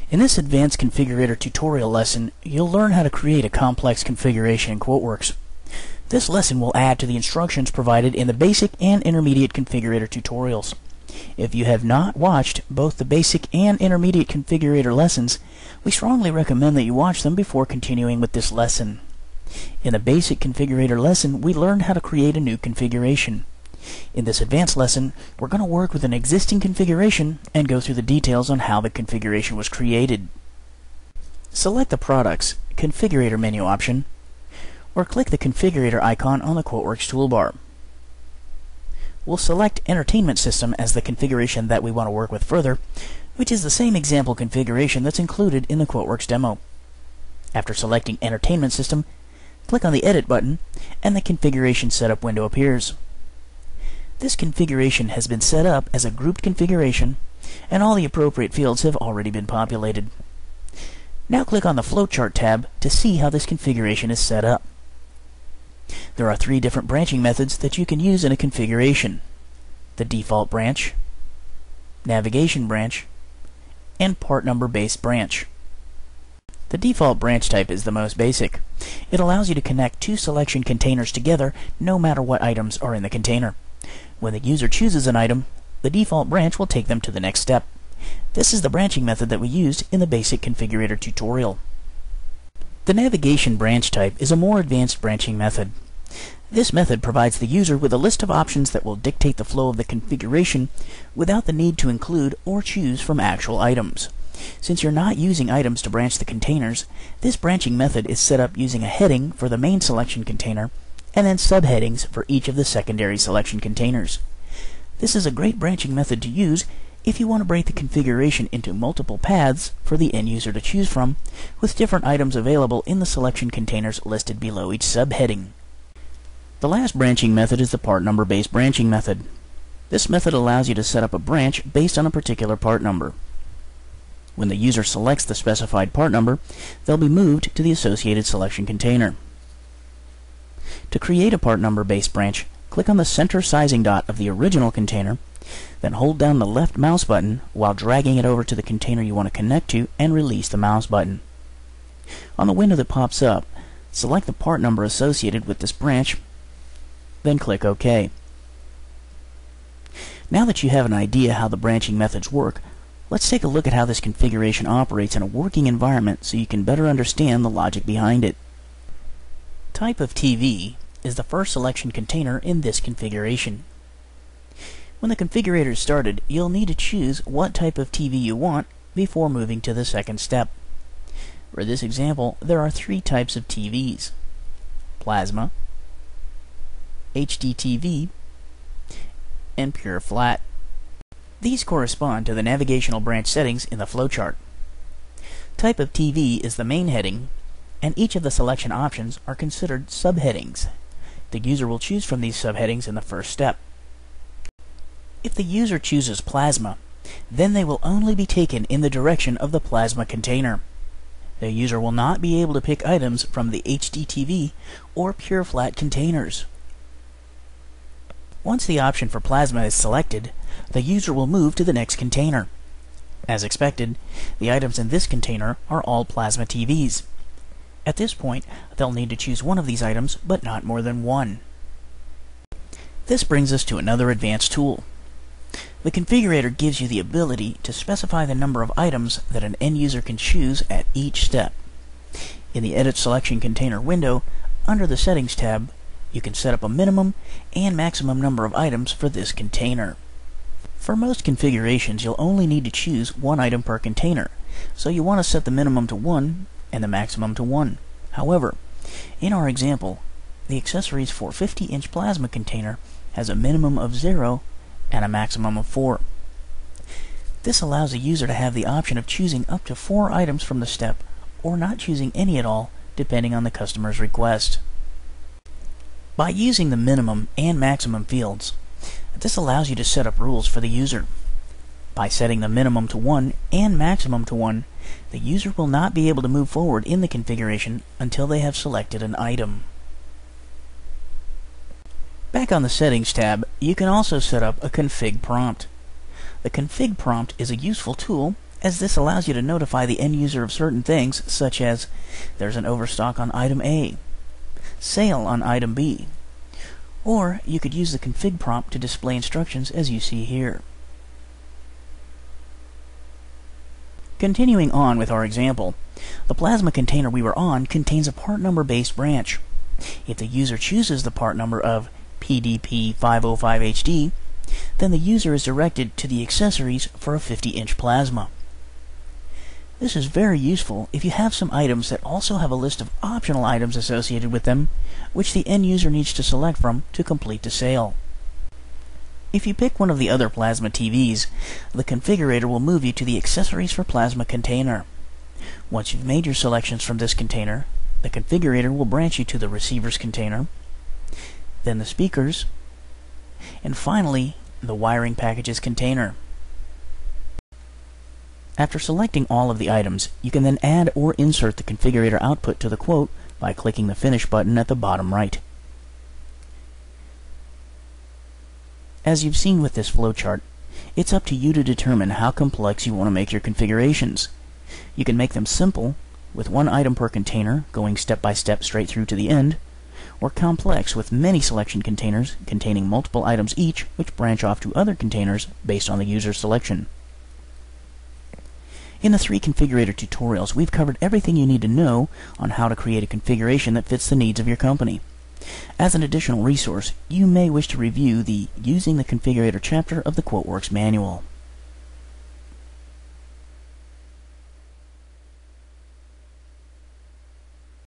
In this advanced configurator tutorial lesson, you'll learn how to create a complex configuration in QuoteWerks. This lesson will add to the instructions provided in the basic and intermediate configurator tutorials. If you have not watched both the basic and intermediate configurator lessons, we strongly recommend that you watch them before continuing with this lesson. In the basic configurator lesson, we learned how to create a new configuration. In this advanced lesson, we're going to work with an existing configuration and go through the details on how the configuration was created. Select the Products Configurator menu option, or click the Configurator icon on the QuoteWerks toolbar. We'll select Entertainment System as the configuration that we want to work with further, which is the same example configuration that's included in the QuoteWerks demo. After selecting Entertainment System, click on the Edit button, and the Configuration Setup window appears. This configuration has been set up as a grouped configuration, and all the appropriate fields have already been populated. Now click on the Flowchart tab to see how this configuration is set up. There are three different branching methods that you can use in a configuration: the default branch, navigation branch, and part number based branch. The default branch type is the most basic. It allows you to connect two selection containers together no matter what items are in the container. When the user chooses an item, the default branch will take them to the next step. This is the branching method that we used in the basic configurator tutorial. The navigation branch type is a more advanced branching method. This method provides the user with a list of options that will dictate the flow of the configuration without the need to include or choose from actual items. Since you're not using items to branch the containers, this branching method is set up using a heading for the main selection container and then subheadings for each of the secondary selection containers. This is a great branching method to use if you want to break the configuration into multiple paths for the end user to choose from, with different items available in the selection containers listed below each subheading. The last branching method is the part number based branching method. This method allows you to set up a branch based on a particular part number. When the user selects the specified part number, they'll be moved to the associated selection container. To create a part number based branch, click on the center sizing dot of the original container, then hold down the left mouse button while dragging it over to the container you want to connect to and release the mouse button. On the window that pops up, select the part number associated with this branch, then click OK. Now that you have an idea how the branching methods work, let's take a look at how this configuration operates in a working environment so you can better understand the logic behind it. Type of TV is the first selection container in this configuration. When the configurator is started, you'll need to choose what type of TV you want before moving to the second step. For this example, there are three types of TVs: Plasma, HDTV, and Pure Flat. These correspond to the navigational branch settings in the flowchart. Type of TV is the main heading, and each of the selection options are considered subheadings. The user will choose from these subheadings in the first step. If the user chooses Plasma, then they will only be taken in the direction of the Plasma container. The user will not be able to pick items from the HDTV or Pure Flat containers. Once the option for Plasma is selected, the user will move to the next container. As expected, the items in this container are all Plasma TVs. At this point, they'll need to choose one of these items, but not more than one. This brings us to another advanced tool. The configurator gives you the ability to specify the number of items that an end user can choose at each step. In the Edit Selection Container window, under the Settings tab, you can set up a minimum and maximum number of items for this container. For most configurations, you'll only need to choose one item per container, so you want to set the minimum to 1 and the maximum to 1. However, in our example, the Accessories for 50-inch Plasma container has a minimum of 0 and a maximum of 4. This allows a user to have the option of choosing up to 4 items from the step, or not choosing any at all, depending on the customer's request. By using the minimum and maximum fields, this allows you to set up rules for the user. By setting the minimum to 1 and maximum to 1, the user will not be able to move forward in the configuration until they have selected an item. Back on the Settings tab, you can also set up a config prompt. The config prompt is a useful tool as this allows you to notify the end user of certain things, such as there's an overstock on item A, sale on item B, or you could use the config prompt to display instructions as you see here. Continuing on with our example, the plasma container we were on contains a part number based branch. If the user chooses the part number of PDP505HD, then the user is directed to the accessories for a 50-inch plasma. This is very useful if you have some items that also have a list of optional items associated with them, which the end user needs to select from to complete the sale. If you pick one of the other plasma TVs, the configurator will move you to the Accessories for Plasma container. Once you've made your selections from this container, the configurator will branch you to the Receivers container, then the Speakers, and finally, the Wiring Packages container. After selecting all of the items, you can then add or insert the configurator output to the quote by clicking the Finish button at the bottom right. As you've seen with this flowchart, it's up to you to determine how complex you want to make your configurations. You can make them simple, with one item per container, going step by step straight through to the end, or complex with many selection containers containing multiple items each, which branch off to other containers based on the user's selection. In the 3 configurator tutorials, we've covered everything you need to know on how to create a configuration that fits the needs of your company. As an additional resource, you may wish to review the Using the Configurator chapter of the QuoteWerks manual.